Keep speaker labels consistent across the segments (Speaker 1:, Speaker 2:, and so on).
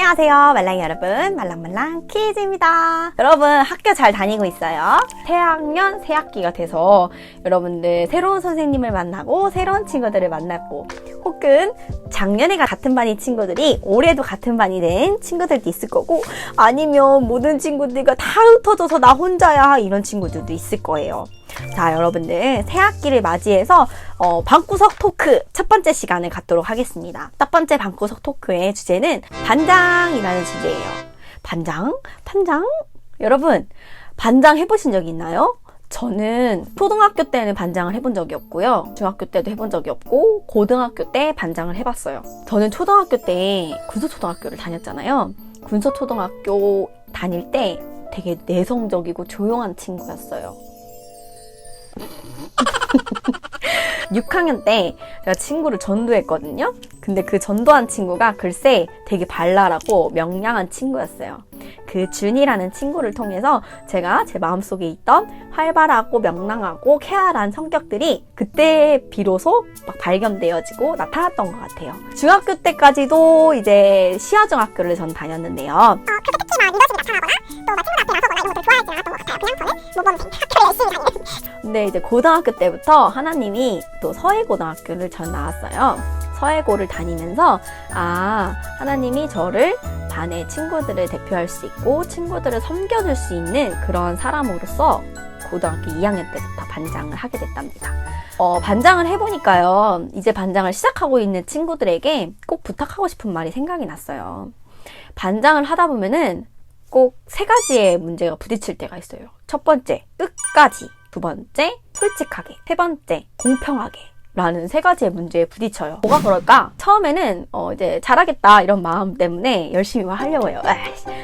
Speaker 1: 안녕하세요 말랑이 여러분, 말랑말랑 키즈입니다. 여러분 학교 잘 다니고 있어요? 새학년 새학기가 돼서 여러분들 새로운 선생님을 만나고 새로운 친구들을 만나고, 혹은 작년에 같은 반인 친구들이 올해도 같은 반이 된 친구들도 있을 거고, 아니면 모든 친구들과 다 흩어져서 나 혼자야 이런 친구들도 있을 거예요. 자, 여러분들 새학기를 맞이해서 방구석 토크 첫 번째 시간을 갖도록 하겠습니다. 첫 번째 방구석 토크의 주제는 반장이라는 주제예요. 반장? 여러분 반장 해보신 적 있나요? 저는 초등학교 때는 반장을 해본 적이 없고요. 중학교 때도 해본 적이 없고 고등학교 때 반장을 해봤어요. 저는 초등학교 때 군소초등학교를 다녔잖아요. 군소초등학교 다닐 때 되게 내성적이고 조용한 친구였어요. 6학년 때 제가 친구를 전도했거든요. 근데 그 전도한 친구가 글쎄 되게 발랄하고 명랑한 친구였어요. 그 준이라는 친구를 통해서 제가 제 마음속에 있던 활발하고 명랑하고 쾌활한 성격들이 그때 비로소 막 발견되어지고 나타났던 것 같아요. 중학교 때까지도 이제 시아중학교를 전 다녔는데요.
Speaker 2: 그렇게 특히 막 리더십이 나타나거나 또 막 친구들 앞에 나서거나 이런 것들 좋아하지 않았던 것 같아요. 그냥 저는 모범생 학교를 열심히 다니는.
Speaker 1: 근데 이제 고등학교 때부터 하나님이 또 서해고등학교를 전 나왔어요. 서해고를 다니면서 하나님이 저를 반의 친구들을 대표할 수 있고 친구들을 섬겨줄 수 있는 그런 사람으로서 고등학교 2학년 때부터 반장을 하게 됐답니다. 반장을 해보니까요, 이제 반장을 시작하고 있는 친구들에게 꼭 부탁하고 싶은 말이 생각이 났어요. 반장을 하다 보면은 꼭 3가지의 문제가 부딪힐 때가 있어요. 첫 번째, 끝까지. 두 번째, 솔직하게. 세 번째, 공평하게. 라는 3가지의 문제에 부딪혀요. 뭐가 그럴까? 처음에는 이제 잘하겠다 이런 마음 때문에 열심히 막 하려고 해요.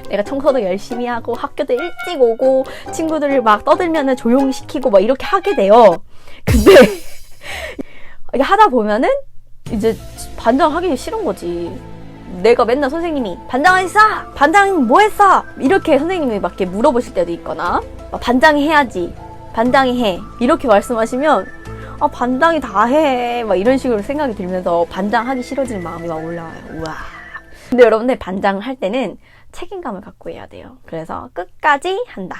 Speaker 1: 내가 청소도 열심히 하고 학교도 일찍 오고 친구들을 막 떠들면은 조용히 시키고 막 이렇게 하게 돼요. 근데 이게 하다 보면은 이제 반장하기 싫은 거지. 내가 맨날 선생님이 반장했어? 반장 뭐 했어? 이렇게 선생님이 막 이렇게 물어보실 때도 있거나, 반장이 해야지, 반장이 해 이렇게 말씀하시면 반장이 다 해 막 이런 식으로 생각이 들면서 반장하기 싫어지는 마음이 막 올라와요. 우와. 근데 여러분들 반장을 할 때는 책임감을 갖고 해야 돼요. 그래서 끝까지 한다.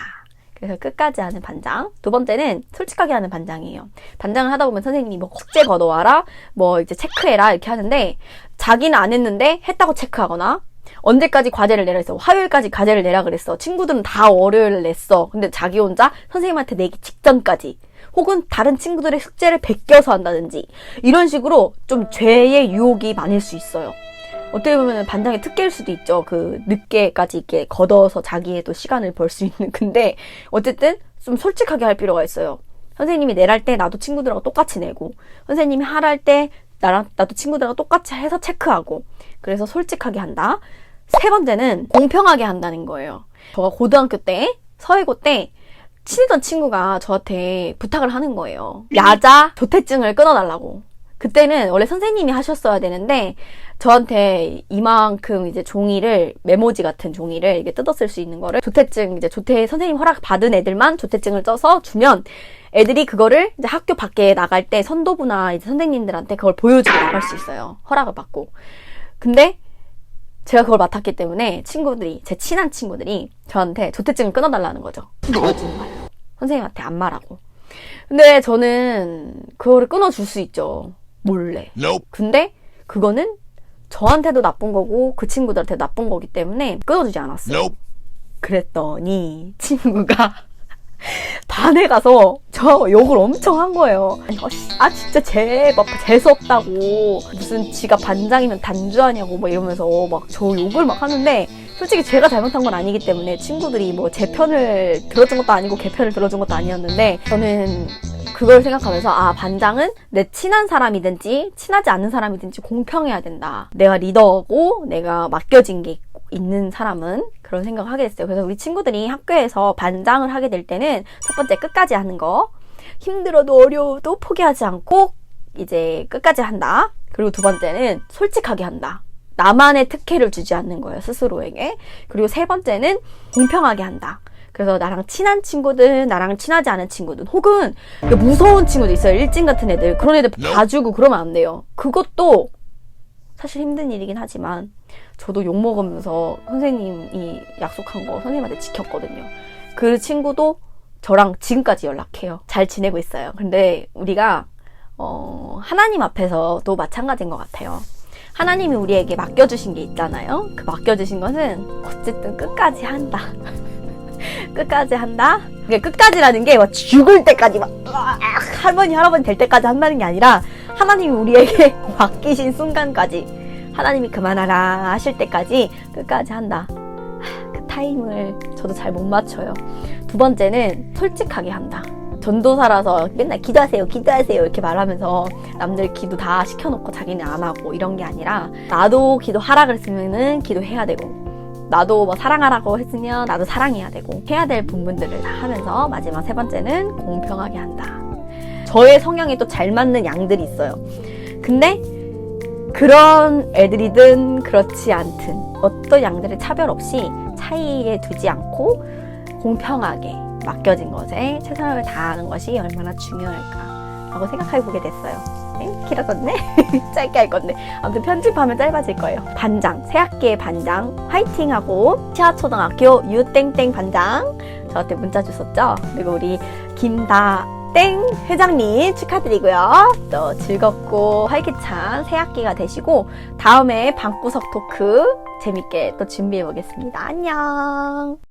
Speaker 1: 그래서 끝까지 하는 반장. 두 번째는 솔직하게 하는 반장이에요. 반장을 하다 보면 선생님이 뭐 숙제 걷어와라, 뭐 이제 체크해라 이렇게 하는데 자기는 안 했는데 했다고 체크하거나, 언제까지 과제를 내라 했어, 화요일까지 과제를 내라 그랬어, 친구들은 다 월요일을 냈어, 근데 자기 혼자 선생님한테 내기 직전까지, 혹은 다른 친구들의 숙제를 베껴서 한다든지 이런 식으로 좀 죄의 유혹이 많을 수 있어요. 어떻게 보면 반장의 특기일 수도 있죠. 그 늦게까지 이렇게 걷어서 자기의 또 시간을 벌 수 있는. 근데 어쨌든 좀 솔직하게 할 필요가 있어요. 선생님이 내랄 때 나도 친구들하고 똑같이 내고, 선생님이 하랄 때 나도 친구들하고 똑같이 해서 체크하고, 그래서 솔직하게 한다. 세 번째는 공평하게 한다는 거예요. 제가 고등학교 때, 서해고 때 친했던 친구가 저한테 부탁을 하는 거예요. 야자 조퇴증을 끊어달라고. 그때는 원래 선생님이 하셨어야 되는데 저한테 이만큼 이제 종이를, 메모지 같은 종이를 이게 뜯었을 수 있는 거를, 조퇴증 이제 선생님 허락 받은 애들만 조퇴증을 써서 주면 애들이 그거를 이제 학교 밖에 나갈 때 선도부나 이제 선생님들한테 그걸 보여주고 나갈 수 있어요. 허락을 받고. 근데 제가 그걸 맡았기 때문에 제 친한 친구들이 저한테 조퇴증을 끊어달라는 거죠. 끊어주는 말로. 선생님한테 안 말하고. 근데 저는 그거를 끊어줄 수 있죠. 몰래. 근데 그거는 저한테도 나쁜 거고 그 친구들한테 나쁜 거기 때문에 끊어주지 않았어요. 그랬더니 친구가 반에 가서 저 욕을 엄청 한 거예요. 진짜 재수 없다고, 무슨 지가 반장이면 단주하냐고 막 이러면서 막 저 욕을 막 하는데, 솔직히 제가 잘못한 건 아니기 때문에 친구들이 뭐 제 편을 들어준 것도 아니고 걔 편을 들어준 것도 아니었는데, 저는 그걸 생각하면서 반장은 내 친한 사람이든지 친하지 않은 사람이든지 공평해야 된다. 내가 리더고 내가 맡겨진 게 있는 사람은, 그런 생각을 하게 됐어요. 그래서 우리 친구들이 학교에서 반장을 하게 될 때는 첫 번째, 끝까지 하는 거. 힘들어도 어려워도 포기하지 않고 이제 끝까지 한다. 그리고 두 번째는 솔직하게 한다. 나만의 특혜를 주지 않는 거예요, 스스로에게. 그리고 세 번째는 공평하게 한다. 그래서 나랑 친한 친구든 나랑 친하지 않은 친구든, 혹은 무서운 친구도 있어요. 일진 같은 애들. 그런 애들 봐주고 그러면 안 돼요. 그것도 사실 힘든 일이긴 하지만 저도 욕먹으면서 선생님이 약속한 거 선생님한테 지켰거든요. 그 친구도 저랑 지금까지 연락해요. 잘 지내고 있어요. 근데 우리가 하나님 앞에서도 마찬가지인 것 같아요. 하나님이 우리에게 맡겨주신 게 있잖아요. 그 맡겨주신 것은 어쨌든 끝까지 한다. 끝까지 한다? 그게 끝까지라는 게 막 죽을 때까지 막 할머니 할아버지 될 때까지 한다는 게 아니라 하나님이 우리에게 맡기신 순간까지 하나님이 그만하라 하실 때까지 끝까지 한다. 그 타임을 저도 잘 못 맞춰요. 두 번째는 솔직하게 한다. 전도사라서 맨날 기도하세요 기도하세요 이렇게 말하면서 남들 기도 다 시켜놓고 자기는 안 하고 이런 게 아니라 나도 기도하라 그랬으면은 기도해야 되고 나도 뭐 사랑하라고 했으면 나도 사랑해야 되고 해야 될 부분들을 다 하면서 마지막 세 번째는 공평하게 한다. 저의 성향에 또 잘 맞는 양들이 있어요. 근데 그런 애들이든 그렇지 않든 어떤 양들을 차별 없이 차이에 두지 않고 공평하게 맡겨진 것에 최선을 다하는 것이 얼마나 중요할까라고 생각해보게 됐어요. 길어졌네? 짧게 할 건데 아무튼 편집하면 짧아질 거예요. 반장, 새학기의 반장 화이팅하고 시아초등학교 유땡땡 반장 저한테 문자 주셨죠? 그리고 우리 김다땡 회장님 축하드리고요. 또 즐겁고 활기찬 새학기가 되시고 다음에 방구석 토크 재밌게 또 준비해 보겠습니다. 안녕.